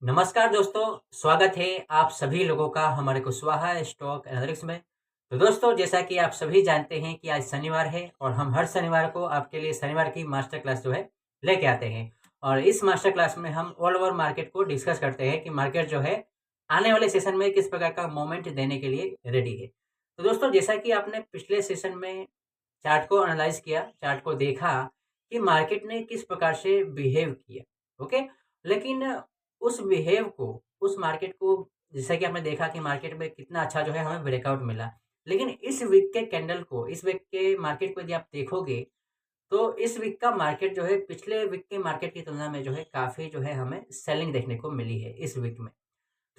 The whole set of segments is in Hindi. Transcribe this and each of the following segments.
नमस्कार दोस्तों, स्वागत है आप सभी लोगों का हमारे कुशवाहा स्टॉक एनालिटिक्स में। तो दोस्तों, जैसा कि आप सभी जानते हैं कि आज शनिवार है और हम हर शनिवार को आपके लिए शनिवार की मास्टर क्लास जो है लेके आते हैं। और इस मास्टर क्लास में हम ऑल ओवर मार्केट को डिस्कस करते हैं कि मार्केट जो है आने वाले सेशन में किस प्रकार का मोमेंट देने के लिए रेडी है। तो दोस्तों, जैसा कि आपने पिछले सेशन में चार्ट को एनालाइज किया, चार्ट को देखा कि मार्केट ने किस प्रकार से बिहेव किया। ओके, लेकिन उस बिहेव को, उस मार्केट को, जैसा कि आपने देखा कि मार्केट में कितना अच्छा जो है हमें ब्रेकआउट मिला। लेकिन इस वीक के कैंडल को, इस वीक के मार्केट को यदि आप देखोगे, तो इस वीक का मार्केट जो है पिछले वीक के मार्केट की तुलना में जो है काफ़ी जो है हमें सेलिंग देखने को मिली है इस वीक में।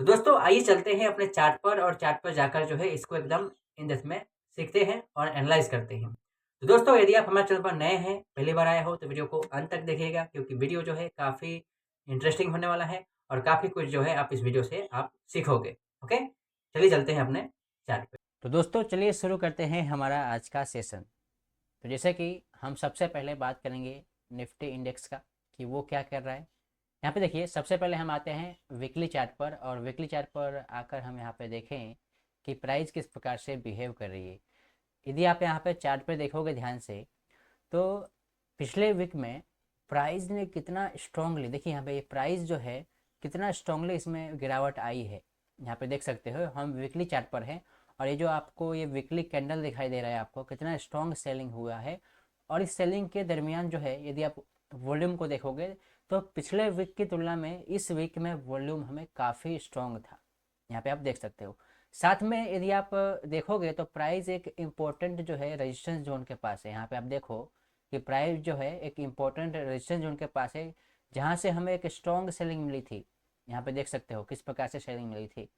तो दोस्तों, आइए चलते हैं अपने चार्ट पर और चार्ट पर जाकर जो है इसको एकदम इन डेप्थ में सीखते हैं और एनालाइज़ करते हैं। तो दोस्तों, यदि आप हमारे चैनल पर नए हैं, पहली बार आए हो तो वीडियो को अंत तक देखिएगा, क्योंकि वीडियो जो है काफ़ी इंटरेस्टिंग होने वाला है और काफ़ी कुछ जो है आप इस वीडियो से आप सीखोगे। ओके? चलिए चलते हैं अपने चार्ट पे। तो दोस्तों, चलिए शुरू करते हैं हमारा आज का सेशन। तो जैसे कि हम सबसे पहले बात करेंगे निफ्टी इंडेक्स का कि वो क्या कर रहा है। यहाँ पे देखिए, सबसे पहले हम आते हैं वीकली चार्ट पर, और वीकली चार्ट पर आकर हम यहाँ पे देखें कि प्राइस किस प्रकार से बिहेव कर रही है। यदि आप यहाँ पे चार्ट पे देखोगे ध्यान से, तो पिछले वीक में प्राइस ने कितना स्ट्रांगली, देखिए यहाँ पे ये प्राइस जो है कितना स्ट्रांगली इसमें गिरावट आई है। यहाँ पे देख सकते हो, हम वीकली चार्ट पर हैं और ये जो आपको ये वीकली कैंडल दिखाई दे रहा है, आपको कितना स्ट्रांग सेलिंग हुआ है। और इस सेलिंग के दरमियान जो है, यदि आप वॉल्यूम को देखोगे, तो पिछले वीक की तुलना में इस वीक में वॉल्यूम हमें काफ़ी स्ट्रांग था। यहाँ पे आप देख सकते हो। साथ में यदि आप देखोगे तो प्राइस एक इम्पोर्टेंट जो है रेजिस्टेंस जोन के पास है। यहाँ पे आप देखो कि प्राइस जो है एक इम्पोर्टेंट रेजिस्टेंस जोन के पास है, जहाँ से हमें एक स्ट्रॉन्ग सेलिंग मिली थी। यहाँ पे देख सकते हो किस प्रकार से सेलिंग मिली थी।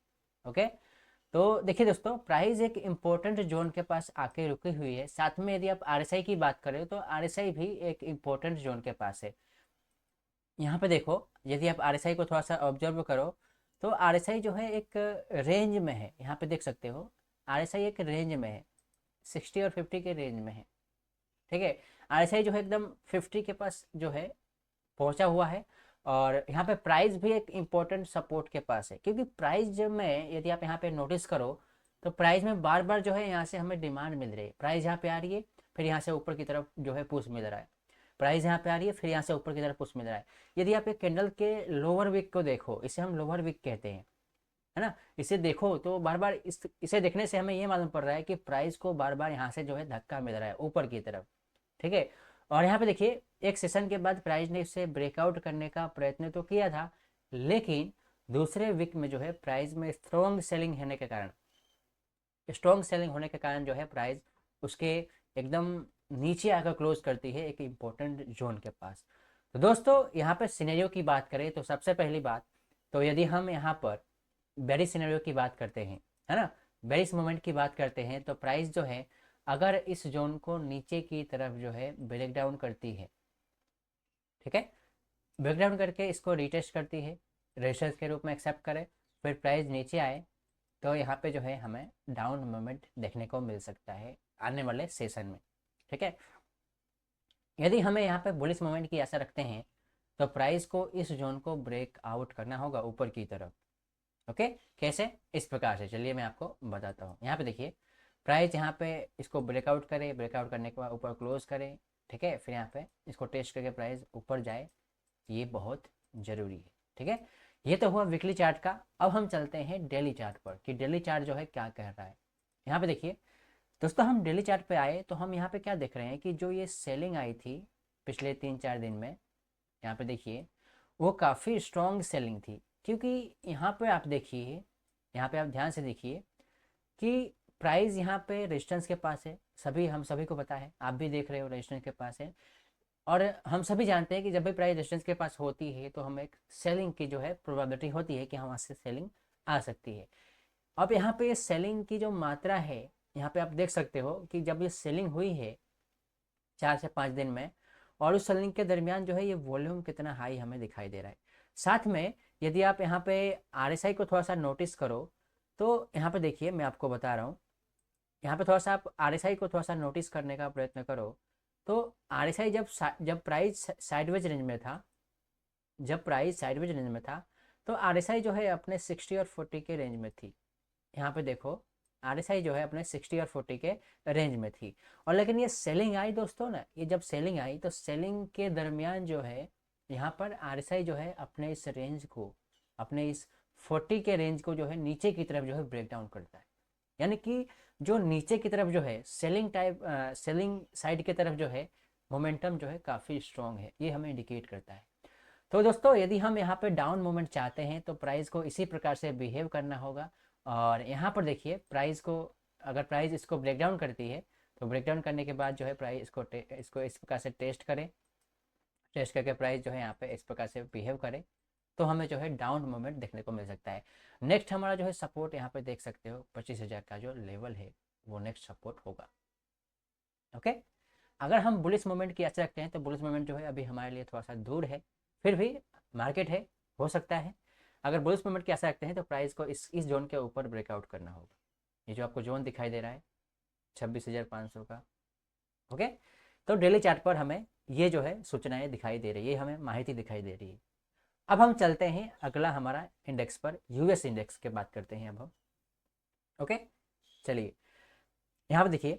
ओके, तो देखिए दोस्तों, प्राइस एक इम्पोर्टेंट जोन के पास आके रुकी हुई है। साथ में यदि आप आरएसआई की बात करें तो आरएसआई भी एक इम्पोर्टेंट जोन के पास है। यहाँ पे देखो, यदि आप आरएसआई को थोड़ा सा ऑब्जर्व करो, तो आरएसआई जो है एक रेंज में है। यहाँ पे देख सकते हो, आरएसआई एक रेंज में है, 60 और 50 के रेंज में है। ठीक है, आरएसआई जो है एकदम 50 के पास जो है पहुंचा हुआ है। और यहाँ पे प्राइस भी एक इम्पोर्टेंट सपोर्ट के पास है, क्योंकि प्राइस जब में, यदि आप यहाँ पे नोटिस करो, तो प्राइस में बार बार जो है यहाँ से हमें डिमांड मिल रही है। प्राइस यहाँ पे आ रही है, फिर यहाँ से ऊपर की तरफ जो है पुश मिल रहा है। प्राइस यहाँ पे आ रही है, फिर यहाँ से ऊपर की तरफ पुश मिल रहा है। यदि आप एक कैंडल के लोअर विक को देखो, इसे हम लोअर विक कहते हैं, है ना। इसे देखो तो बार बार इसे देखने से हमें ये मालूम पड़ रहा है कि प्राइस को बार बार यहाँ से जो है धक्का मिल रहा है ऊपर की तरफ। ठीक है, और यहाँ पे देखिए, एक सेशन के बाद प्राइस ने इसे ब्रेकआउट करने का प्रयत्न तो किया था, लेकिन दूसरे वीक में जो है प्राइस में स्ट्रॉन्ग सेलिंग होने के कारण जो है प्राइस उसके एकदम नीचे आकर क्लोज करती है एक इम्पोर्टेंट जोन के पास। तो दोस्तों, यहाँ पर सिनेरियो की बात करें तो सबसे पहली बात, तो यदि हम यहाँ पर बेरिश सिनेरियो की बात करते हैं, है ना, बेरिश मोमेंट की बात करते हैं, तो प्राइस जो है अगर इस जोन को नीचे की तरफ जो है ब्रेक डाउन करती है, ठीक है, ब्रेक डाउन करके इसको रिटेस्ट करती है, रेजिस्टेंस के रूप में एक्सेप्ट करे, फिर प्राइस नीचे आए, तो यहाँ पे जो है हमें डाउन मोमेंट देखने को मिल सकता है आने वाले सेशन में। ठीक है, यदि हमें यहाँ पे बुलिश मोमेंट की आशा रखते हैं, तो प्राइस को इस जोन को ब्रेक आउट करना होगा ऊपर की तरफ। ओके, कैसे? इस प्रकार से, चलिए मैं आपको बताता हूँ। यहाँ पे देखिए, प्राइस यहाँ पे इसको ब्रेकआउट करे, ब्रेकआउट करने के बाद ऊपर क्लोज करे, ठीक है, फिर यहाँ पे इसको टेस्ट करके प्राइस ऊपर जाए, ये बहुत ज़रूरी है। ठीक है, ये तो हुआ वीकली चार्ट का। अब हम चलते हैं डेली चार्ट पर कि डेली चार्ट जो है क्या कह रहा है। यहाँ पे देखिए दोस्तों, हम डेली चार्ट पे आए तो हम यहाँ पे क्या देख रहे हैं कि जो ये सेलिंग आई थी पिछले 3-4 दिन में, यहाँ पे देखिए वो काफ़ी स्ट्रॉन्ग सेलिंग थी। क्योंकि यहाँ पे आप देखिए, यहाँ पे आप ध्यान से देखिए कि प्राइस यहाँ पे रेजिस्टेंस के पास है, हम सभी को पता है, आप भी देख रहे हो रेजिस्टेंस के पास है। और हम सभी जानते हैं कि जब भी प्राइस रेजिस्टेंस के पास होती है तो हमें एक सेलिंग की जो है प्रोबेबिलिटी होती है कि वहाँ से सेलिंग आ सकती है। अब यहाँ पे सेलिंग की जो मात्रा है, यहाँ पे आप देख सकते हो कि जब ये सेलिंग हुई है 4 से 5 दिन में, और उस सेलिंग के दरमियान जो है ये वॉल्यूम कितना हाई हमें दिखाई दे रहा है। साथ में यदि आप यहाँ पे आरएसआई को थोड़ा सा नोटिस करो, तो यहाँ पे देखिए मैं आपको बता रहा हूँ, यहाँ पे थोड़ा सा आप आरएसआई को थोड़ा सा नोटिस करने का प्रयत्न करो। तो आरएसआई जब प्राइस साइडवेज रेंज में था, तो RSI जो है अपने 60 और 40 के रेंज में थी। यहाँ पे देखो RSI जो है अपने 60 और 40 के रेंज में थी। और लेकिन ये सेलिंग आई दोस्तों ना, ये जब सेलिंग आई तो सेलिंग के दरमियान जो है यहाँ पर RSI जो है अपने इस रेंज को, अपने इस 40 के रेंज को जो है नीचे की तरफ जो है ब्रेक डाउन करता है। यानी कि जो नीचे की तरफ जो है सेलिंग साइड की तरफ जो है मोमेंटम जो है काफ़ी स्ट्रॉन्ग है, ये हमें इंडिकेट करता है। तो दोस्तों यदि हम यहाँ पे डाउन मोमेंट चाहते हैं तो प्राइस को इसी प्रकार से बिहेव करना होगा। और यहाँ पर देखिए प्राइस को, अगर प्राइस इसको ब्रेक डाउन करती है तो ब्रेक डाउन करने के बाद जो है प्राइस इसको इस प्रकार से टेस्ट करें, टेस्ट करके प्राइस जो है यहाँ पे इस प्रकार से बिहेव करे तो हमें जो है डाउन मोमेंट देखने को मिल सकता है। नेक्स्ट हमारा जो है सपोर्ट यहाँ पे देख सकते हो 25,000 का जो लेवल है वो नेक्स्ट सपोर्ट होगा। ओके, अगर हम बुलिश मोमेंट की आशा रखते हैं तो बुलिश मोमेंट जो है अभी हमारे लिए थोड़ा सा दूर है, फिर भी मार्केट है, हो सकता है। अगर बुलिश मोमेंट की आशा रखते हैं तो प्राइस को इस जोन के ऊपर ब्रेकआउट करना होगा। ये जो आपको जोन दिखाई दे रहा है 26,500 का। ओके, तो डेली चार्ट पर हमें ये जो है सूचनाएं दिखाई दे रही है, हमें माहिती दिखाई दे रही है। अब हम चलते हैं अगला हमारा इंडेक्स पर, यूएस इंडेक्स की बात करते हैं अब हम। ओके, चलिए यहाँ पर देखिए,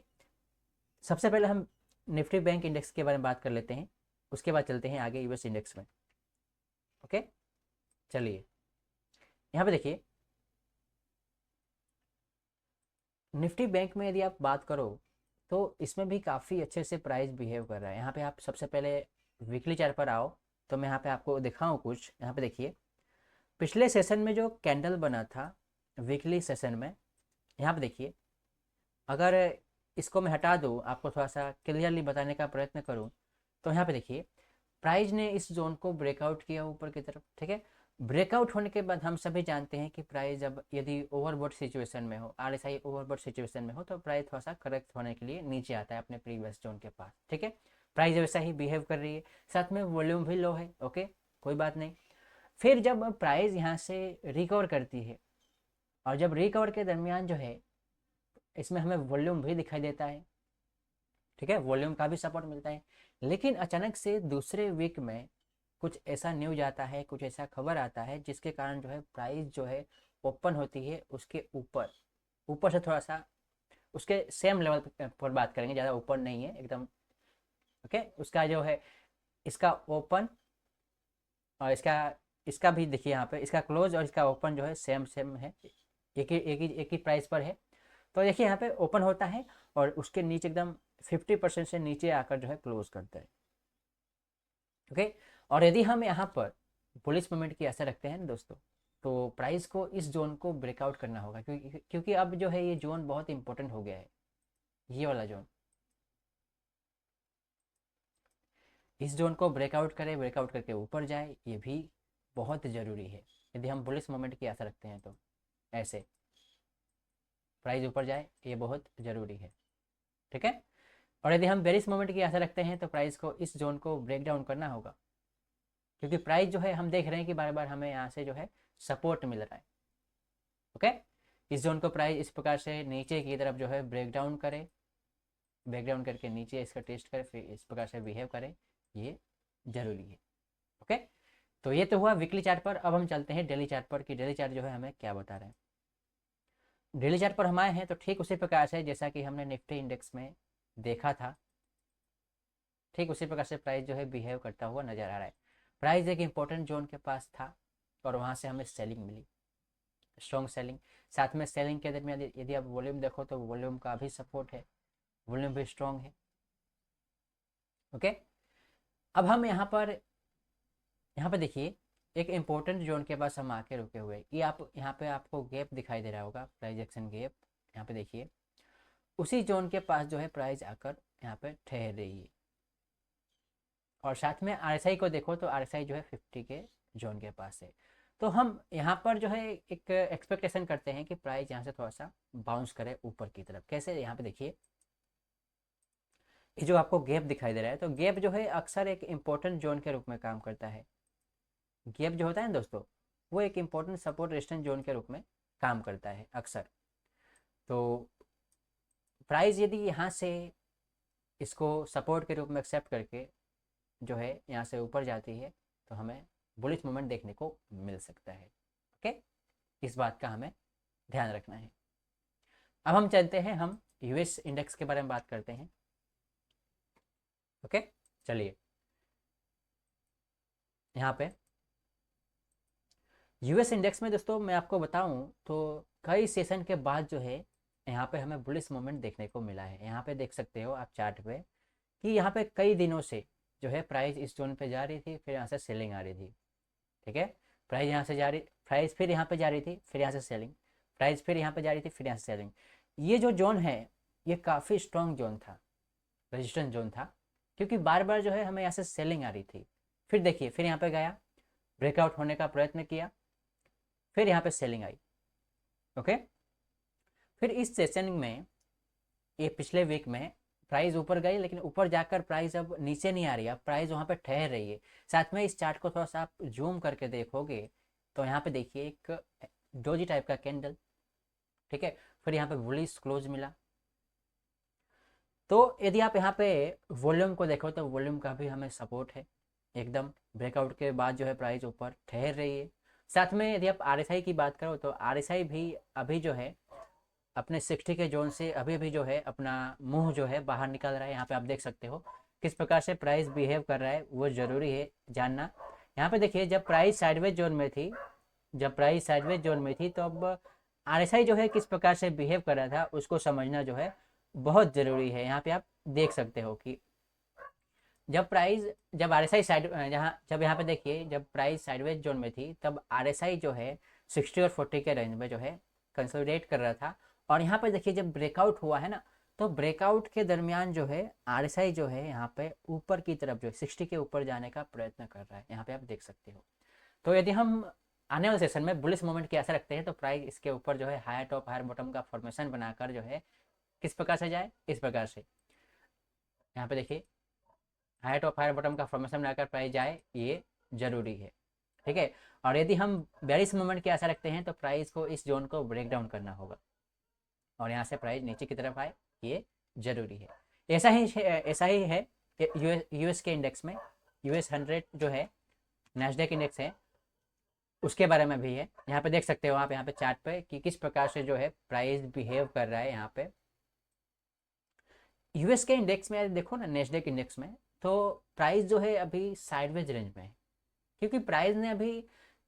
सबसे पहले हम निफ्टी बैंक इंडेक्स के बारे में बात कर लेते हैं, उसके बाद चलते हैं आगे यूएस इंडेक्स में। ओके, चलिए यहाँ पे देखिए निफ्टी बैंक में यदि आप बात करो तो इसमें भी काफ़ी अच्छे से प्राइस बिहेव कर रहा है। यहाँ पे आप सबसे पहले वीकली चार्ट पर आओ तो मैं यहाँ पे आपको दिखाऊँ कुछ। यहाँ पे देखिए पिछले सेशन में जो कैंडल बना था वीकली सेशन में, यहाँ पे देखिए अगर इसको मैं हटा दूँ, आपको थोड़ा सा क्लियरली बताने का प्रयत्न करूँ तो यहाँ पे देखिए प्राइस ने इस जोन को ब्रेकआउट किया ऊपर की तरफ। ठीक है, ब्रेकआउट होने के बाद हम सभी जानते हैं कि प्राइस जब यदि ओवरबॉट सिचुएशन में हो, RSI ओवरबॉट सिचुएशन में हो तो प्राइस थोड़ा सा करेक्ट होने के लिए नीचे आता है अपने प्रीवियस जोन के पास। ठीक है, प्राइस वैसा ही बिहेव कर रही है, साथ में वॉल्यूम भी लो है। ओके, कोई बात नहीं। फिर जब प्राइस यहाँ से रिकवर करती है और जब रिकवर के दरमियान जो है इसमें हमें वॉल्यूम भी दिखाई देता है। ठीक है, वॉल्यूम का भी सपोर्ट मिलता है। लेकिन अचानक से दूसरे वीक में कुछ ऐसा न्यूज आता है, कुछ ऐसा खबर आता है जिसके कारण जो है प्राइस जो है ओपन होती है उसके ऊपर, ऊपर से थोड़ा सा उसके सेम लेवल पर बात करेंगे, ज़्यादा ऊपर नहीं है एकदम। ओके, उसका जो है इसका ओपन और इसका इसका भी देखिए यहाँ पे इसका क्लोज और इसका ओपन जो है सेम सेम है, एक ही प्राइस पर है। तो देखिए यहाँ पे ओपन होता है और उसके नीचे एकदम 50% से नीचे आकर जो है क्लोज करता है। ओके, और यदि हम यहाँ पर बुलिश मोमेंट की आशा रखते हैं दोस्तों तो प्राइस को इस जोन को ब्रेकआउट करना होगा, क्योंकि अब जो है ये जोन बहुत इंपॉर्टेंट हो गया है। ये वाला जोन, इस जोन को ब्रेकआउट करे, ब्रेकआउट करके ऊपर जाए, ये भी बहुत ज़रूरी है यदि हम बुलिश मोमेंट की आशा रखते हैं तो। ऐसे प्राइस ऊपर जाए ये बहुत ज़रूरी है। ठीक है, और यदि हम बेरिश मोमेंट की आशा रखते हैं तो प्राइस को इस जोन को ब्रेक डाउन करना होगा, क्योंकि प्राइस जो है हम देख रहे हैं कि बार बार हमें यहाँ से जो है सपोर्ट मिल रहा है। ओके, इस जोन को प्राइस इस प्रकार से नीचे की तरफ जो है ब्रेक डाउन करे, ब्रेक डाउन करके नीचे इसका टेस्ट करे, फिर इस प्रकार से बिहेव करे, ये जरूरी है। ओके, तो ये तो हुआ वीकली चार्ट पर। अब हम चलते हैं डेली चार्ट पर कि डेली चार्ट जो है हमें क्या बता रहे हैं। डेली चार्ट पर हम आए हैं तो ठीक उसी प्रकार से जैसा कि हमने निफ्टी इंडेक्स में देखा था, ठीक उसी प्रकार से प्राइस जो है बिहेव करता हुआ नजर आ रहा है। प्राइस एक इंपॉर्टेंट जोन के पास था और वहाँ से हमें सेलिंग मिली, स्ट्रॉन्ग सेलिंग। साथ में सेलिंग के दरमियान यदि आप वॉल्यूम देखो तो वॉल्यूम का भी सपोर्ट है, वॉल्यूम भी स्ट्रॉन्ग है। ओके, अब हम यहाँ पर देखिए एक इंपॉर्टेंट जोन के पास हम आके रुके हुए, ये आप यहाँ पे आपको गैप दिखाई दे रहा होगा, प्राइस एक्शन गैप। यहाँ पे देखिए उसी जोन के पास जो है प्राइस आकर यहाँ पे ठहर रही है। और साथ में RSI को देखो तो RSI जो है 50 के जोन के पास है। तो हम यहाँ पर जो है एक एक्सपेक्टेशन करते हैं कि प्राइस यहाँ से थोड़ा सा बाउंस करे ऊपर की तरफ। कैसे, यहाँ पे देखिए ये जो आपको गैप दिखाई दे रहा है, तो गैप जो है अक्सर एक इम्पोर्टेंट जोन के रूप में काम करता है। गैप जो होता है ना दोस्तों, वो एक इम्पोर्टेंट सपोर्ट रेजिस्टेंस जोन के रूप में काम करता है अक्सर। तो प्राइस यदि यहाँ से इसको सपोर्ट के रूप में एक्सेप्ट करके जो है यहाँ से ऊपर जाती है तो हमें बुलिश मूवमेंट देखने को मिल सकता है। ओके, इस बात का हमें ध्यान रखना है। अब हम चलते हैं, हम यूएस इंडेक्स के बारे में बात करते हैं। ओके, चलिए यहाँ पे यूएस इंडेक्स में दोस्तों मैं आपको बताऊं तो कई सेशन के बाद जो है यहाँ पे हमें बुलिश मोमेंट देखने को मिला है। यहाँ पे देख सकते हो आप चार्ट पे कि यहाँ पे कई दिनों से जो है प्राइस इस जोन पे जा रही थी, फिर यहाँ से सेलिंग आ रही थी। ठीक है, प्राइस यहाँ से जा रही, प्राइस फिर यहाँ पे जा रही थी, फिर यहाँ से सेलिंग, प्राइस फिर यहाँ पे जा रही थी, फिर यहाँ से सेलिंग। ये जो जोन है ये काफ़ी स्ट्रॉन्ग जोन था, रेजिस्टेंस जोन था, क्योंकि बार बार जो है हमें यहाँ से सेलिंग आ रही थी। फिर देखिए, फिर यहाँ पे गया, ब्रेकआउट होने का प्रयत्न किया, फिर यहाँ पे सेलिंग आई। ओके, फिर इस सेशन में ये पिछले वीक में प्राइस ऊपर गई, लेकिन ऊपर जाकर प्राइस अब नीचे नहीं आ रही है, अब प्राइस वहाँ पे ठहर रही है। साथ में इस चार्ट को थोड़ा सा आप जूम करके देखोगे तो यहाँ पे देखिए एक डोजी टाइप का कैंडल। ठीक है, फिर यहाँ पे बुलिश क्लोज मिला। तो यदि आप यहाँ पे वॉल्यूम को देखो तो वॉल्यूम का भी हमें सपोर्ट है, एकदम ब्रेकआउट के बाद जो है प्राइस ऊपर ठहर रही है। साथ में यदि आप आरएसआई की बात करो तो आरएसआई भी अभी जो है अपने 60 के जोन से अभी अभी जो है अपना मुंह जो है बाहर निकल रहा है। यहाँ पे आप देख सकते हो किस प्रकार से प्राइस बिहेव कर रहा है, वो ज़रूरी है जानना। यहाँ पे देखिए, जब प्राइस साइडवेज जोन में थी, जब प्राइस साइडवेज जोन में थी तो अब आरएसआई जो है किस प्रकार से बिहेव कर रहा था उसको समझना जो है बहुत ज़रूरी है। यहाँ पे आप देख सकते हो कि जब प्राइस, जब आरएसआई साइड जहाँ जब यहाँ पे देखिए जब प्राइस साइडवेज जोन में थी तब आरएसआई जो है 60 और 40 के रेंज में जो है कंसोलिडेट कर रहा था। और यहाँ पे देखिए जब ब्रेकआउट हुआ है ना, तो ब्रेकआउट के दरमियान जो है आरएसआई जो है यहाँ पे ऊपर की तरफ जो है 60 के ऊपर जाने का प्रयत्न कर रहा है, यहाँ पे आप देख सकते हो। तो यदि हम आने वाले सेशन में बुलिश मोमेंट की आशा रखते हैं तो प्राइस इसके ऊपर जो है हायर टॉप हायर बॉटम का फॉर्मेशन बनाकर जो है किस प्रकार से जाए, इस प्रकार से यहाँ पे देखिए हायर टॉप हायर बॉटम का फॉर्मेशन बनाकर प्राइस जाए, ये जरूरी है। ठीक है, और यदि हम बेरिश मूवमेंट की आशा रखते हैं तो प्राइस को इस जोन को ब्रेक डाउन करना होगा और यहाँ से प्राइस नीचे की तरफ आए, ये जरूरी है। ऐसा ही है यूएस के इंडेक्स में, यूएस 100 जो है नैस्डैक इंडेक्स है, उसके बारे में भी है। यहाँ पे देख सकते हो आप यहाँ पे चार्ट पे कि किस प्रकार से जो है प्राइस बिहेव कर रहा है। यहाँ पे यूएस के इंडेक्स में देखो ना, नेस्डेक इंडेक्स में तो प्राइस जो है अभी साइडवेज रेंज में है, क्योंकि प्राइस ने अभी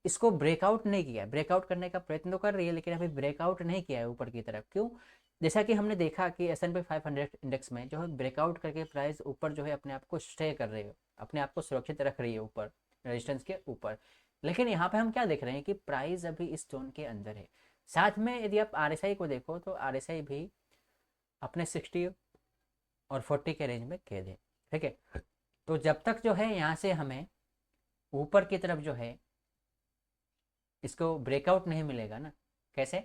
इसको ब्रेकआउट नहीं किया। ब्रेकआउट करने का प्रयत्न तो कर रही है लेकिन अभी ब्रेकआउट नहीं किया है ऊपर की तरफ। क्यों? जैसा कि हमने देखा कि S&P 500 इंडेक्स में जो है ब्रेकआउट करके प्राइस ऊपर जो है अपने आप को स्टे कर रही है, अपने आप को सुरक्षित रख रही है ऊपर, रेजिस्टेंस के ऊपर। लेकिन यहाँ पे हम क्या देख रहे हैं कि प्राइस अभी इस जोन के अंदर है। साथ में यदि आप RSI को देखो तो RSI भी अपने 60 और 40 के रेंज में कैद है। ठीक है, तो जब तक जो है यहाँ से हमें ऊपर की तरफ जो है इसको ब्रेकआउट नहीं मिलेगा ना, कैसे,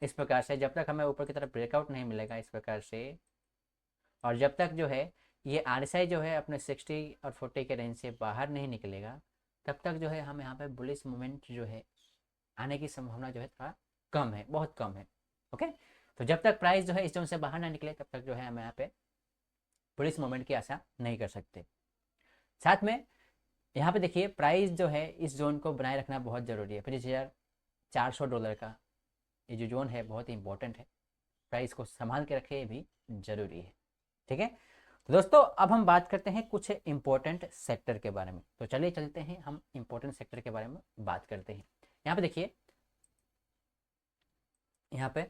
इस प्रकार से जब तक हमें ऊपर की तरफ ब्रेकआउट नहीं मिलेगा इस प्रकार से, और जब तक जो है ये RSI जो है अपने 60 और 40 के रेंज से बाहर नहीं निकलेगा, तब तक जो है हम यहाँ पे बुलिश मोमेंट जो है आने की संभावना जो है थोड़ा कम है, बहुत कम है। ओके, तो जब तक प्राइस जो है इस जोन से बाहर ना निकले तब तक जो है हम यहाँ पे बुलिश मोमेंट की आशा नहीं कर सकते। साथ में यहाँ पे देखिए प्राइस जो है इस जोन को बनाए रखना बहुत ज़रूरी है। $25,400 का ये जो जोन है बहुत ही इंपॉर्टेंट है, प्राइस को संभाल के रखे, ये भी ज़रूरी है। ठीक है, तो दोस्तों अब हम बात करते हैं कुछ इंपॉर्टेंट सेक्टर के बारे में। तो चलिए चलते हैं, हम इंपॉर्टेंट सेक्टर के बारे में बात करते हैं। यहाँ पे देखिए, यहाँ पे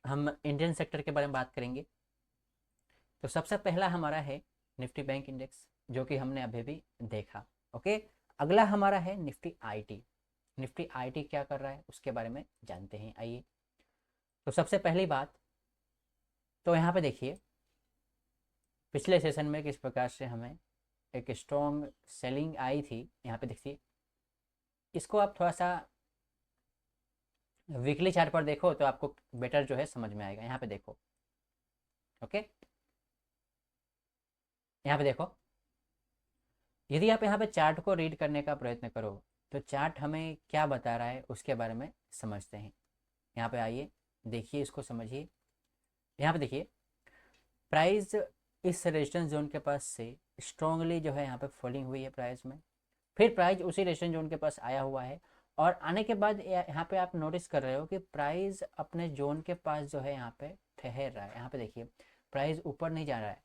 हम इंडियन सेक्टर के बारे में बात करेंगे। तो सबसे पहला हमारा है निफ्टी बैंक इंडेक्स, जो कि हमने अभी भी देखा। ओके, अगला हमारा है निफ्टी आईटी। निफ्टी आईटी क्या कर रहा है उसके बारे में जानते हैं, आइए। तो सबसे पहली बात तो यहाँ पे देखिए पिछले सेशन में किस प्रकार से हमें एक स्ट्रॉन्ग सेलिंग आई थी। यहाँ पे देखिए, इसको आप थोड़ा सा वीकली चार्ट पर देखो तो आपको बेटर जो है समझ में आएगा। यहाँ पे देखो, ओके, यहाँ पे देखो, यदि आप यहाँ पे चार्ट को रीड करने का प्रयत्न करो तो चार्ट हमें क्या बता रहा है उसके बारे में समझते हैं। यहाँ पे आइए, देखिए, इसको समझिए। यहाँ पे देखिए प्राइस इस रेजिस्टेंस जोन के पास से स्ट्रांगली जो है यहाँ पे फॉलिंग हुई है प्राइस में, फिर प्राइस उसी रेजिस्टेंस जोन के पास आया हुआ है और आने के बाद यहाँ पे आप नोटिस कर रहे हो कि प्राइस अपने जोन के पास जो है यहाँ पे ठहर रहा है। यहाँ पे देखिए प्राइस ऊपर नहीं जा रहा है,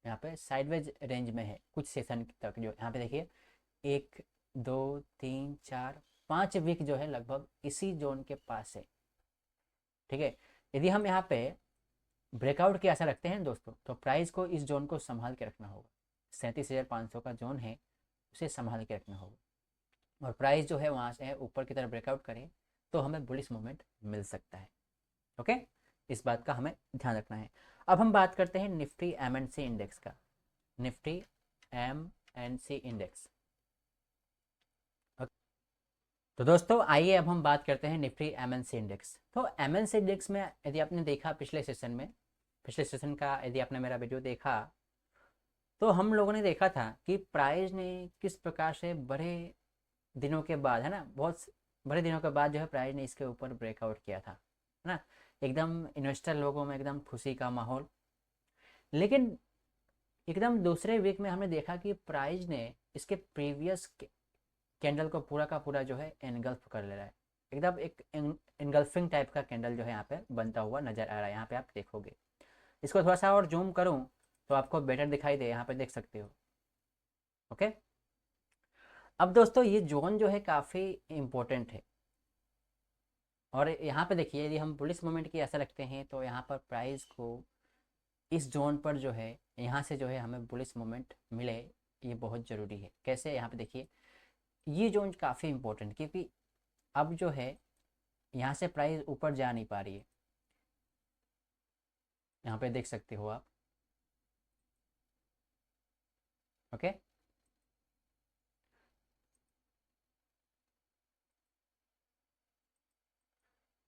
यहाँ पे साइडवेज रेंज में है कुछ सेशन तक। जो यहाँ पे देखिए 1 2 3 4 5 वीक जो है लगभग इसी जोन के पास है। ठीक है, यदि हम यहाँ पे ब्रेकआउट की आशा रखते हैं दोस्तों, तो प्राइस को इस जोन को संभाल के रखना होगा। 37,500 का जोन है, उसे संभाल के रखना होगा। और प्राइस जो है वहाँ से है ऊपर की तरफ ब्रेकआउट करे तो हमें बुलिश मोमेंट मिल सकता है। ओके, इस बात का हमें ध्यान रखना है। अब हम बात करते हैं निफ्टी एमएनसी इंडेक्स का। Nifty MNC index. तो दोस्तों आइए अब हम बात करते हैं निफ्टी एमएनसी इंडेक्स। तो एमएनसी इंडेक्स में यदि आपने देखा पिछले सेशन का यदि आपने मेरा वीडियो देखा, तो हम लोगों ने देखा था कि प्राइस ने किस प्रकार से बड़े दिनों के बाद, है ना, बहुत बड़े दिनों के बाद जो है प्राइस ने इसके ऊपर ब्रेकआउट किया था, है ना। एकदम इन्वेस्टर लोगों में एकदम खुशी का माहौल। लेकिन एकदम दूसरे वीक में हमने देखा कि प्राइस ने इसके प्रीवियस कैंडल को पूरा का पूरा जो है एनगल्फ कर ले रहा है। एकदम एक एनगल्फिंग टाइप का कैंडल जो है यहाँ पे बनता हुआ नजर आ रहा है। यहाँ पे आप देखोगे, इसको थोड़ा सा और जूम करूँ तो आपको बेटर दिखाई दे, यहाँ पे देख सकते हो। ओके, अब दोस्तों ये जोन जो है काफ़ी इम्पोर्टेंट है। और यहाँ पे देखिए यदि हम बुलिश मोमेंट की आशा रखते हैं तो यहाँ पर प्राइस को इस जोन पर जो है यहाँ से जो है हमें बुलिश मोमेंट मिले, ये बहुत ज़रूरी है। कैसे, यहाँ पे देखिए ये जोन काफ़ी इम्पोर्टेंट, क्योंकि अब जो है यहाँ से प्राइस ऊपर जा नहीं पा रही है। यहाँ पे देख सकते हो आप। ओके,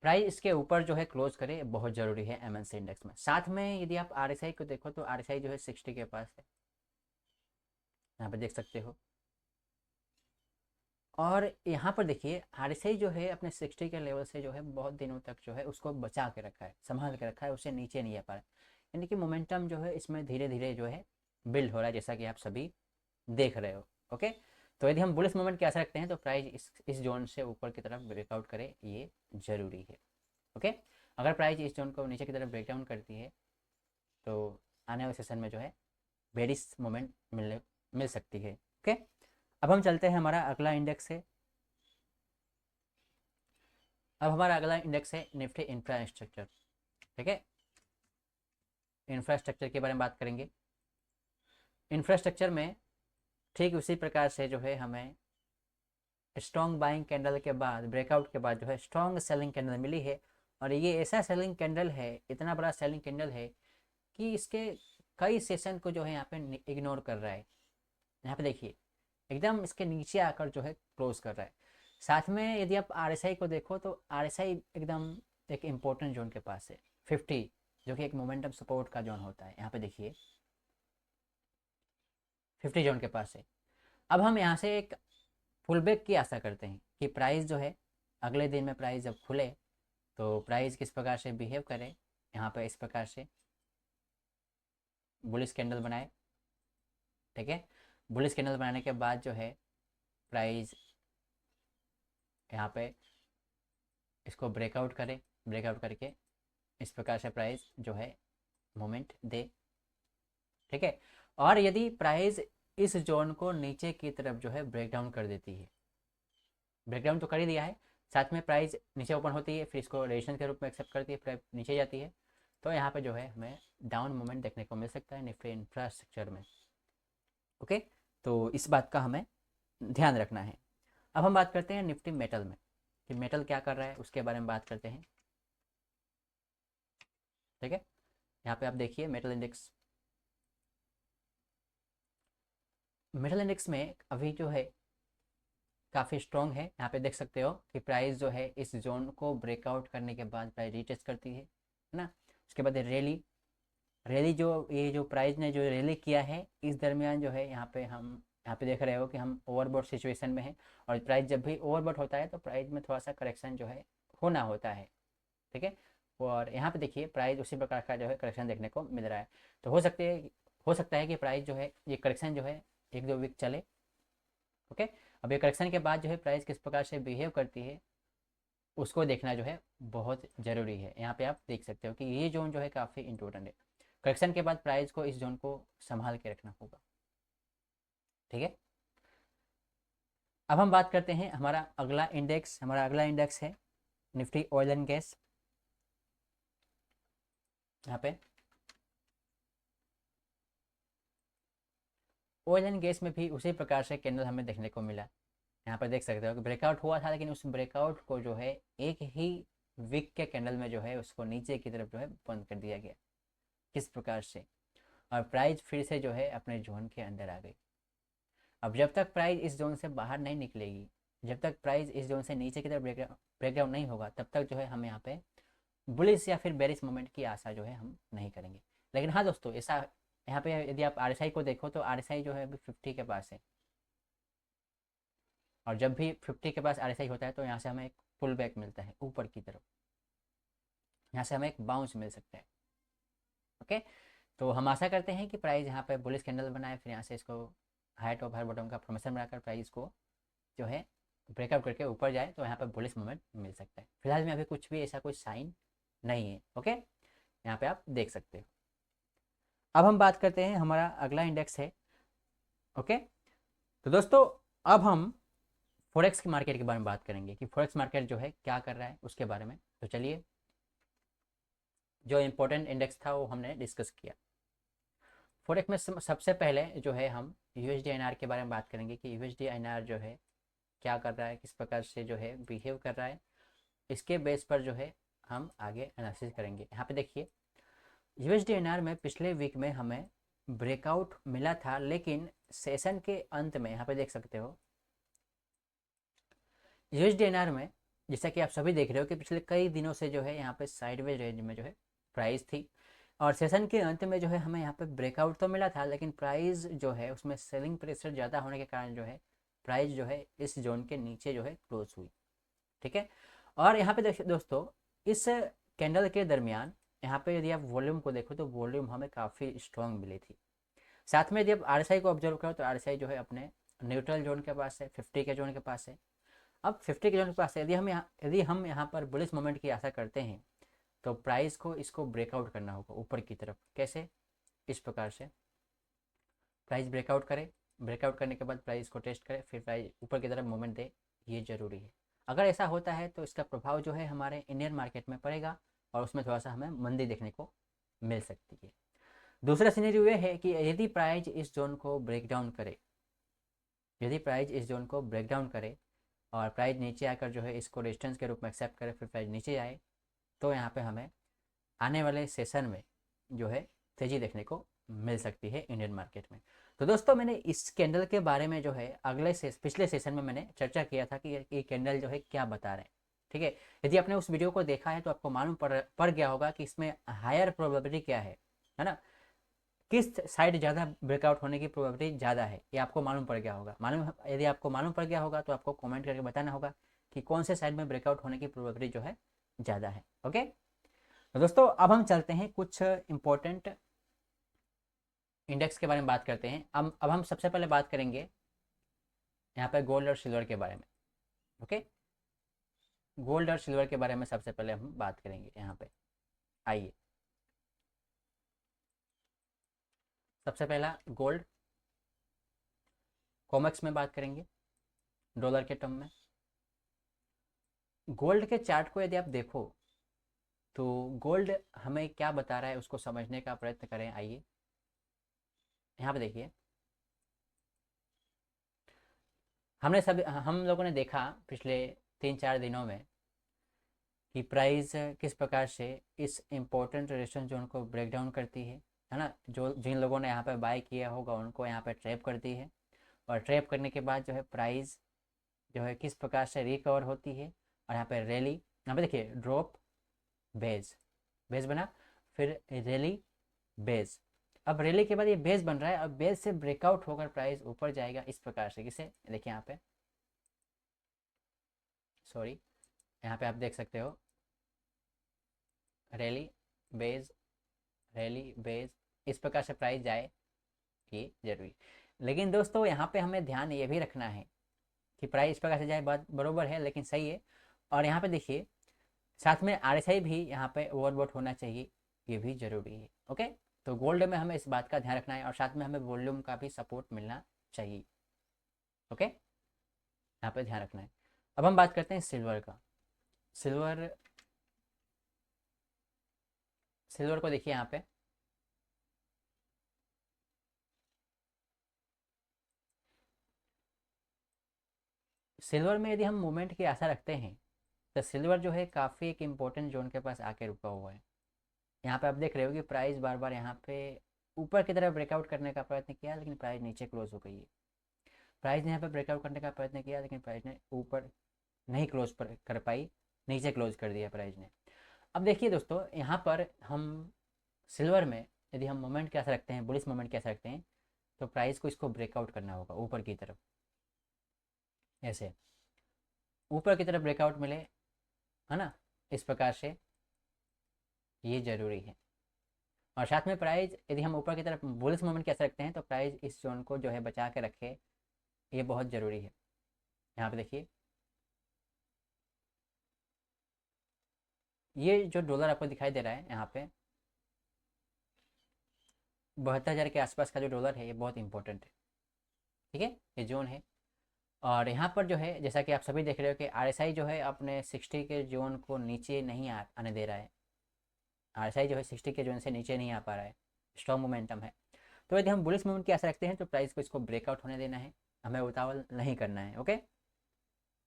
प्राइस इसके ऊपर जो है क्लोज करे बहुत ज़रूरी है एमएनसी इंडेक्स में। साथ में यदि आप आरएसआई को देखो तो आरएसआई जो है 60 के पास है, यहाँ पे देख सकते हो। और यहाँ पर देखिए आरएसआई जो है अपने 60 के लेवल से जो है बहुत दिनों तक जो है उसको बचा के रखा है, संभाल के रखा है, उसे नीचे नहीं आ पा रहा है। यानी कि मोमेंटम जो है इसमें धीरे धीरे जो है बिल्ड हो रहा है, जैसा कि आप सभी देख रहे हो। ओके, तो यदि हम बुलिश मोमेंट की आशा रखते हैं तो प्राइस इस जोन से ऊपर की तरफ ब्रेकआउट करे, ये जरूरी है। ओके, अगर प्राइस इस जोन को नीचे की तरफ ब्रेकडाउन करती है तो आने वाले सेशन में जो है बेरिश मोमेंट मिल सकती है। ओके, अब हम चलते हैं हमारा अगला इंडेक्स है। अब हमारा अगला इंडेक्स है निफ्टी इंफ्रास्ट्रक्चर। ठीक है, इंफ्रास्ट्रक्चर के बारे में बात करेंगे। इंफ्रास्ट्रक्चर में ठीक उसी प्रकार से जो है हमें स्ट्रॉन्ग बाइंग कैंडल के बाद, ब्रेकआउट के बाद जो है स्ट्रॉन्ग सेलिंग कैंडल मिली है। और ये ऐसा सेलिंग कैंडल है, इतना बड़ा सेलिंग कैंडल है कि इसके कई सेशन को जो है यहाँ पे इग्नोर कर रहा है। यहाँ पे देखिए एकदम इसके नीचे आकर जो है क्लोज कर रहा है। साथ में यदि आप आरएसआई को देखो तो आरएसआई एकदम एक इम्पोर्टेंट जोन के पास है 50, जो कि एक मोमेंटम सपोर्ट का जोन होता है। यहाँ पे देखिए 50 जोन के पास है। अब हम यहाँ से एक फुल बैक की आशा करते हैं कि प्राइस जो है अगले दिन में प्राइस जब खुले तो प्राइस किस प्रकार से बिहेव करे। यहाँ पे इस प्रकार से बुलिश कैंडल बनाए। ठीक है, बुलिश कैंडल बनाने के बाद जो है प्राइस यहाँ पे इसको ब्रेकआउट करे, ब्रेकआउट करके इस प्रकार से प्राइस जो है मोमेंट दे। ठीक है, और यदि प्राइस इस जोन को नीचे की तरफ जो है ब्रेकडाउन कर देती है, ब्रेकडाउन तो कर ही दिया है, साथ में प्राइस नीचे ओपन होती है, फिर इसको रेजिस्टेंस के रूप में एक्सेप्ट करती है, फिर नीचे जाती है, तो यहाँ पे जो है हमें डाउन मोमेंट देखने को मिल सकता है निफ्टी इंफ्रास्ट्रक्चर में। ओके, तो इस बात का हमें ध्यान रखना है। अब हम बात करते हैं निफ्टी मेटल में कि मेटल क्या कर रहा है, उसके बारे में बात करते हैं। ठीक है, यहाँ पे आप देखिए मेटल इंडेक्स, मेटल इंडेक्स में अभी जो है काफ़ी स्ट्रॉन्ग है। यहाँ पे देख सकते हो कि प्राइस जो है इस जोन को ब्रेकआउट करने के बाद प्राइस रीटेस्ट करती है ना। उसके बाद रैली, रैली जो ये जो प्राइस ने जो रैली किया है इस दरमियान जो है यहाँ पे हम यहाँ पे देख रहे हो कि हम ओवरबॉट सिचुएशन में है। और प्राइस जब भी ओवरबॉट होता है तो प्राइस में थोड़ा सा करेक्शन जो है होना होता है। ठीक है, और यहाँ पे देखिए प्राइस उसी प्रकार का जो है करेक्शन देखने को मिल रहा है। तो हो सकता है कि प्राइस जो है ये करेक्शन जो है 1-2 वीक चले। ओके, अब ये करेक्शन के बाद जो है प्राइस किस प्रकार से बिहेव करती है उसको देखना जो है बहुत ज़रूरी है। यहाँ पे आप देख सकते हो कि ये जोन जो है काफ़ी इंपॉर्टेंट है। करेक्शन के बाद प्राइस को इस जोन को संभाल के रखना होगा। ठीक है, अब हम बात करते हैं हमारा अगला इंडेक्स है निफ्टी ऑयल एंड गैस। यहाँ पे ऑयल एंड गैस में भी उसी प्रकार से कैंडल हमें देखने को मिला। यहाँ पर देख सकते हो कि ब्रेकआउट हुआ था, लेकिन उस ब्रेकआउट को जो है एक ही वीक के कैंडल में जो है उसको नीचे की तरफ जो है बंद कर दिया गया। किस प्रकार से, और प्राइस फिर से जो है अपने जोन के अंदर आ गई। अब जब तक प्राइस इस जोन से बाहर नहीं निकलेगी, जब तक प्राइस इस जोन से नीचे की तरफ ब्रेकडाउन नहीं होगा, तब तक जो है हम यहाँ पे बुलिश या फिर बेरिश मोमेंट की आशा जो है हम नहीं करेंगे। लेकिन हाँ दोस्तों, ऐसा यहाँ पे यदि आप RSI को देखो तो RSI जो है अभी 50 के पास है, और जब भी 50 के पास RSI होता है तो यहाँ से हमें एक पुल बैक मिलता है ऊपर की तरफ, यहाँ से हमें एक बाउंस मिल सकता है। ओके, तो हम आशा करते हैं कि प्राइस यहाँ पे बुलिश कैंडल बनाए, फिर यहाँ से इसको हाई टॉप हाई बॉटम का फॉर्मेशन बनाकर प्राइस को जो है ब्रेकआउट करके ऊपर जाए तो यहाँ पर बुलिश मोमेंट मिल सकता है। फिलहाल में अभी कुछ भी ऐसा कोई साइन नहीं है। ओके, यहाँ पे आप देख सकते हो। अब हम बात करते हैं, हमारा अगला इंडेक्स है। ओके, तो दोस्तों अब हम फॉरेक्स की मार्केट के बारे में बात करेंगे कि फॉरेक्स मार्केट जो है क्या कर रहा है उसके बारे में। तो चलिए, जो इम्पोर्टेंट इंडेक्स था वो हमने डिस्कस किया। फॉरेक्स में सबसे पहले जो है हम USD INR के बारे में बात करेंगे कि USD INR जो है क्या कर रहा है, किस प्रकार से जो है बिहेव कर रहा है। इसके बेस पर जो है हम आगे एनालिसिस करेंगे। यहाँ पे देखिए, USD INR में पिछले वीक में हमें ब्रेकआउट मिला था, लेकिन सेशन के अंत में यहाँ पे देख सकते हो USD INR में, जैसा कि आप सभी देख रहे हो कि पिछले कई दिनों से जो है यहाँ पे साइडवेज रेंज में जो है प्राइस थी, और सेशन के अंत में जो है हमें यहाँ पे ब्रेकआउट तो मिला था, लेकिन प्राइस जो है उसमें सेलिंग प्रेशर ज़्यादा होने के कारण जो है प्राइस जो है इस जोन के नीचे जो है क्लोज हुई। ठीक है, और यहाँ पे देखिए दोस्तों, इस कैंडल के दरमियान यहाँ पे यदि आप वॉल्यूम को देखो तो वॉल्यूम हमें काफ़ी स्ट्रॉन्ग मिली थी। साथ में यदि आप RSI को ऑब्जर्व करो तो RSI जो है अपने न्यूट्रल जोन के पास है, 50 के जोन के पास है। अब 50 के जोन के पास है, यदि हम यहाँ पर बुलिश मोमेंट की आशा करते हैं तो प्राइस को इसको ब्रेकआउट करना होगा ऊपर की तरफ। कैसे, इस प्रकार से प्राइस ब्रेकआउट करे, ब्रेकआउट करने के बाद प्राइस को टेस्ट करे, फिर प्राइस ऊपर की तरफ मूवमेंट दे, ये जरूरी है। अगर ऐसा होता है तो इसका प्रभाव जो है हमारे इंडियन मार्केट में पड़ेगा और उसमें थोड़ा सा हमें मंदी देखने को मिल सकती है। दूसरा सिनेरियो ये है कि यदि प्राइस इस जोन को ब्रेक डाउन करे, यदि प्राइस इस जोन को ब्रेक डाउन करे और प्राइस नीचे आकर जो है इसको रेजिस्टेंस के रूप में एक्सेप्ट करे, फिर प्राइस नीचे आए, तो यहाँ पे हमें आने वाले सेशन में जो है तेज़ी देखने को मिल सकती है इंडियन मार्केट में। तो दोस्तों, मैंने इस कैंडल के बारे में जो है पिछले सेशन में मैंने चर्चा किया था कि ये कैंडल जो है क्या बता रहे हैं। ठीक है, यदि आपने उस वीडियो को देखा है तो आपको मालूम पड़ गया होगा कि इसमें हायर प्रोबेबिलिटी क्या है ना, किस साइड ज़्यादा ब्रेकआउट होने की प्रोबेबिलिटी ज़्यादा है, ये आपको मालूम पड़ गया होगा। यदि आपको मालूम पड़ गया होगा तो आपको कमेंट करके बताना होगा कि कौन से साइड में ब्रेकआउट होने की प्रोबेबिलिटी जो है ज़्यादा है। ओके, तो दोस्तों अब हम चलते हैं कुछ इंपॉर्टेंट इंडेक्स के बारे में बात करते हैं। अब हम सबसे पहले बात करेंगे यहाँ पे गोल्ड और सिल्वर के बारे में। ओके, गोल्ड और सिल्वर के बारे में सबसे पहले हम बात करेंगे। यहाँ पे आइए, सबसे पहला गोल्ड, कॉमेक्स में बात करेंगे डॉलर के टर्म में। गोल्ड के चार्ट को यदि आप देखो तो गोल्ड हमें क्या बता रहा है उसको समझने का प्रयत्न करें। आइए, यहाँ पे देखिए, हम लोगों ने देखा पिछले 3-4 दिनों में कि प्राइस किस प्रकार से इस इम्पोर्टेंट रेजिस्टेंस जोन को ब्रेक डाउन करती है ना। जो जिन लोगों ने यहाँ पे बाय किया होगा उनको यहाँ पे ट्रैप करती है, और ट्रैप करने के बाद जो है प्राइस जो है किस प्रकार से रिकवर होती है, और यहाँ पे रैली, यहाँ पे देखिए ड्रॉप बेस, बेस बना, फिर रैली बेस। अब रैली के बाद ये बेस बन रहा है, अब बेस से ब्रेकआउट होकर प्राइस ऊपर जाएगा इस प्रकार से। किसे देखिए, यहाँ पे सॉरी, यहाँ पे आप देख सकते हो रैली बेस, रैली बेस, इस प्रकार से प्राइस जाए, ये जरूरी। लेकिन दोस्तों यहाँ पे हमें ध्यान ये भी रखना है कि प्राइस इस प्रकार से जाए, बात बरोबर है, लेकिन सही है। और यहाँ पे देखिए साथ में RSI भी यहाँ पे ओवरबॉट होना चाहिए, ये भी जरूरी है। ओके, तो गोल्ड में हमें इस बात का ध्यान रखना है और साथ में हमें वॉल्यूम का भी सपोर्ट मिलना चाहिए। ओके, यहाँ पे ध्यान रखना है। अब हम बात करते हैं सिल्वर का। सिल्वर सिल्वर को देखिए यहाँ पे सिल्वर में यदि हम मूवमेंट की आशा रखते हैं तो सिल्वर जो है काफ़ी एक इम्पोर्टेंट जोन के पास आके रुका हुआ है। यहाँ पे आप देख रहे हो कि प्राइस बार बार यहाँ पे ऊपर की तरफ ब्रेकआउट करने का प्रयत्न किया, लेकिन प्राइस नीचे क्लोज हो गई है। प्राइस ने यहाँ पे ब्रेकआउट करने का प्रयत्न किया, लेकिन प्राइस ने ऊपर नहीं क्लोज कर पाई, नीचे क्लोज कर दिया प्राइस ने। अब देखिए दोस्तों, यहाँ पर हम सिल्वर में यदि हम मोमेंट कैसा रखते हैं, बुलिश मोमेंट कैसा रखते हैं, तो प्राइस को इसको ब्रेकआउट करना होगा ऊपर की तरफ। ऐसे ऊपर की तरफ ब्रेकआउट मिले, है ना, इस प्रकार से, ये जरूरी है। और साथ में प्राइस यदि हम ऊपर की तरफ बुलिश मोमेंट कैसे रखते हैं, तो प्राइस इस जोन को जो है बचा के रखे, ये बहुत ज़रूरी है। यहाँ पे देखिए ये जो डॉलर आपको दिखाई दे रहा है यहाँ पे 72,000 के आसपास का जो डॉलर है, ये बहुत इंपॉर्टेंट है। ठीक है, ये जोन है। और यहाँ पर जो है जैसा कि आप सभी देख रहे हो कि RSI जो है अपने 60 के जोन को नीचे नहीं आने दे रहा है। RSI जो है 60 के जोन से नीचे नहीं आ पा रहा है, स्ट्रॉन्ग मोमेंटम है। तो यदि हम बुलिश मोमेंट की आशा रखते हैं तो प्राइस को इसको ब्रेकआउट होने देना है, हमें उतावल नहीं करना है। ओके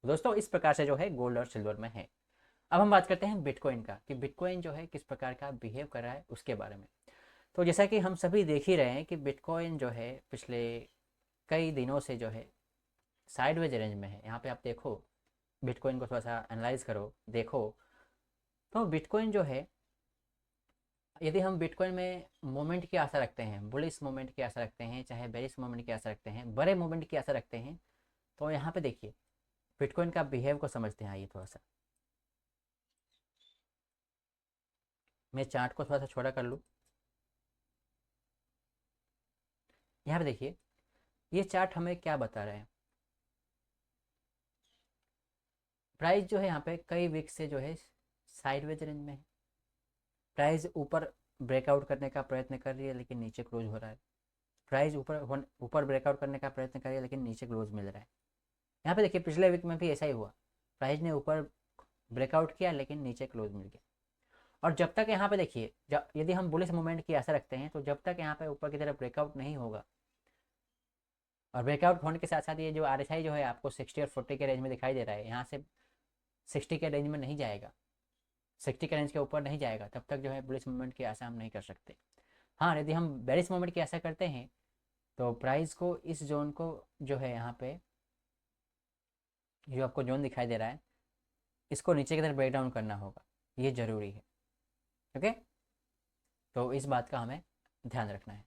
दोस्तों, इस प्रकार से जो है गोल्ड और सिल्वर में है। अब हम बात करते हैं बिटकॉइन का, कि बिटकॉइन जो है किस प्रकार का बिहेव कर रहा है उसके बारे में। तो जैसा कि हम सभी देख ही रहे हैं कि बिटकॉइन जो है पिछले कई दिनों से जो है साइडवेज रेंज में है। यहाँ पे आप देखो, बिटकॉइन को थोड़ा सा एनालाइज करो, देखो तो बिटकॉइन जो है, यदि हम बिटकॉइन में मोमेंट की आशा रखते हैं, बुलिश मोमेंट की आशा रखते हैं, चाहे बेरिश मोमेंट की आशा रखते हैं, बड़े मोमेंट की आशा रखते हैं, तो यहाँ पे देखिए बिटकॉइन का बिहेव को समझते हैं। आइए थोड़ा सा मैं चार्ट को थोड़ा सा छोटा कर लूँ। यहाँ पे देखिए ये चार्ट हमें क्या बता रहे हैं। प्राइस जो है यहाँ पे कई वीक से जो है साइडवेज रेंज में है। प्राइस ऊपर ब्रेकआउट करने का प्रयत्न कर रही है, लेकिन नीचे क्लोज हो रहा है। प्राइस ऊपर ब्रेकआउट करने का प्रयत्न कर रही है, लेकिन नीचे क्लोज मिल रहा है। यहाँ पे देखिए पिछले वीक में भी ऐसा ही हुआ, प्राइस ने ऊपर ब्रेकआउट किया लेकिन नीचे क्लोज मिल गया। और जब तक यहाँ पे देखिए, यदि हम बुलिश मूवमेंट की आशा रखते हैं, तो जब तक यहाँ पे ऊपर की तरफ ब्रेकआउट नहीं होगा, और ब्रेकआउट होने के साथ साथ ये जो RSI जो है आपको 60 और 40 के रेंज में दिखाई दे रहा है, यहाँ से 60 के रेंज में नहीं जाएगा, 60 के रेंज के ऊपर नहीं जाएगा, तब तक जो है बुलिश मूवमेंट की आशा हम नहीं कर सकते। हाँ, यदि हम बेरिश मूवमेंट की आशा करते हैं तो प्राइस को इस जोन को जो है यहाँ पे जो आपको जोन दिखाई दे रहा है, इसको नीचे की तरफ ब्रेक डाउन करना होगा, ये ज़रूरी है। ओके, तो इस बात का हमें ध्यान रखना है।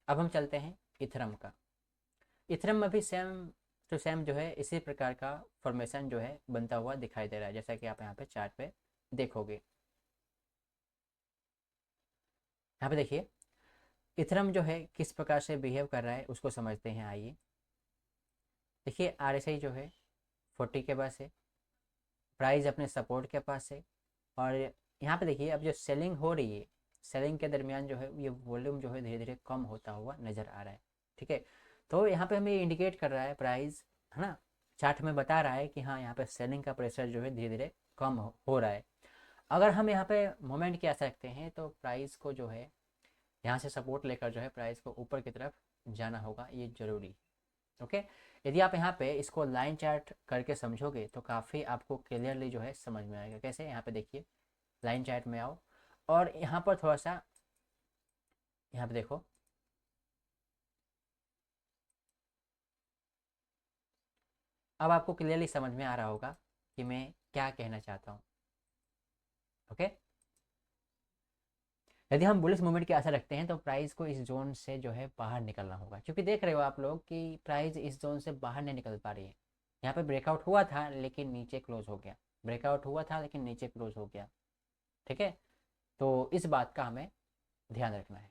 अब हम चलते हैं इथरम का। इथरम में भी सेम टू सेम जो है इसी प्रकार का फॉर्मेशन जो है बनता हुआ दिखाई दे रहा है, जैसा कि आप यहाँ पे चार्ट पे देखोगे। यहाँ पे देखिए इथरम जो है किस प्रकार से बिहेव कर रहा है उसको समझते हैं। आइए देखिए RSI जो है 40 के पास है, प्राइस अपने सपोर्ट के पास है। और यहाँ पे देखिए अब जो सेलिंग हो रही है, सेलिंग के दरमियान जो है ये वॉल्यूम जो है धीरे धीरे कम होता हुआ नज़र आ रहा है। ठीक है, तो यहाँ पे हमें इंडिकेट कर रहा है प्राइस, है ना, चार्ट में बता रहा है कि हाँ यहाँ पे सेलिंग का प्रेशर जो है धीरे धीरे कम हो रहा है। अगर हम यहाँ पे मोमेंट की आशा रखते हैं तो प्राइस को जो है यहाँ से सपोर्ट लेकर जो है प्राइस को ऊपर की तरफ जाना होगा, ये जरूरी है। ओके, यदि आप यहाँ पे इसको लाइन चार्ट करके समझोगे तो काफ़ी आपको क्लियरली जो है समझ में आएगा। कैसे, यहाँ पे देखिए लाइन चार्ट में आओ और यहाँ पर थोड़ा सा यहाँ पे देखो, अब आपको क्लियरली समझ में आ रहा होगा कि मैं क्या कहना चाहता हूँ। ओके, यदि हम बुलिश मूवमेंट की आशा रखते हैं तो प्राइस को इस जोन से जो है बाहर निकलना होगा, क्योंकि देख रहे हो आप लोग कि प्राइस इस जोन से बाहर नहीं निकल पा रही है। यहाँ पे ब्रेकआउट हुआ था लेकिन नीचे क्लोज हो गया, ब्रेकआउट हुआ था लेकिन नीचे क्लोज हो गया। ठीक है, तो इस बात का हमें ध्यान रखना है।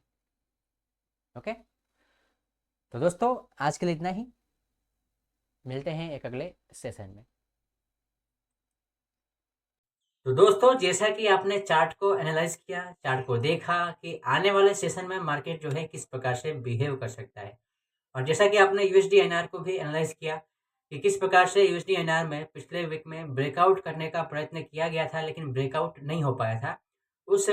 ओके, तो दोस्तों आज के लिए इतना ही। मिलते हैं एक अगले सेशन में। तो दोस्तों जैसा कि आपने चार्ट को एनालाइज किया, चार्ट को देखा कि आने वाले सेशन में मार्केट जो है किस प्रकार से बिहेव कर सकता है, और जैसा कि आपने यूएसडी एनआर को भी एनालाइज किया कि किस प्रकार से यूएसडी एनआर में पिछले वीक में ब्रेकआउट करने का प्रयत्न किया गया था लेकिन ब्रेकआउट नहीं हो पाया था। उस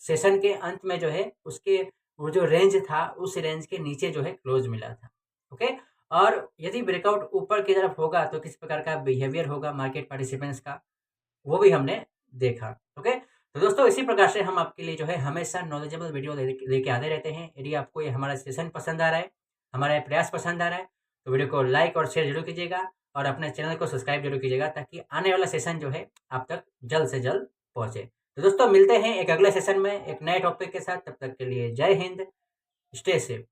सेशन के अंत में जो है उसके वो जो रेंज था उस रेंज के नीचे जो है क्लोज मिला था। ओके, और यदि ब्रेकआउट ऊपर की तरफ होगा तो किस प्रकार का बिहेवियर होगा मार्केट पार्टिसिपेंट्स का, वो भी हमने देखा। ओके, तो दोस्तों इसी प्रकार से हम आपके लिए जो है हमेशा नॉलेजेबल वीडियो लेके आते रहते हैं। यदि आपको ये हमारा सेशन पसंद आ रहा है, हमारा ये प्रयास पसंद आ रहा है, तो वीडियो को लाइक और शेयर जरूर कीजिएगा और अपने चैनल को सब्सक्राइब जरूर कीजिएगा ताकि आने वाला सेशन जो है आप तक जल्द से जल्द पहुंचे। तो दोस्तों मिलते हैं एक अगले सेशन में एक नए टॉपिक के साथ। तब तक के लिए जय हिंद, स्टे सेफ।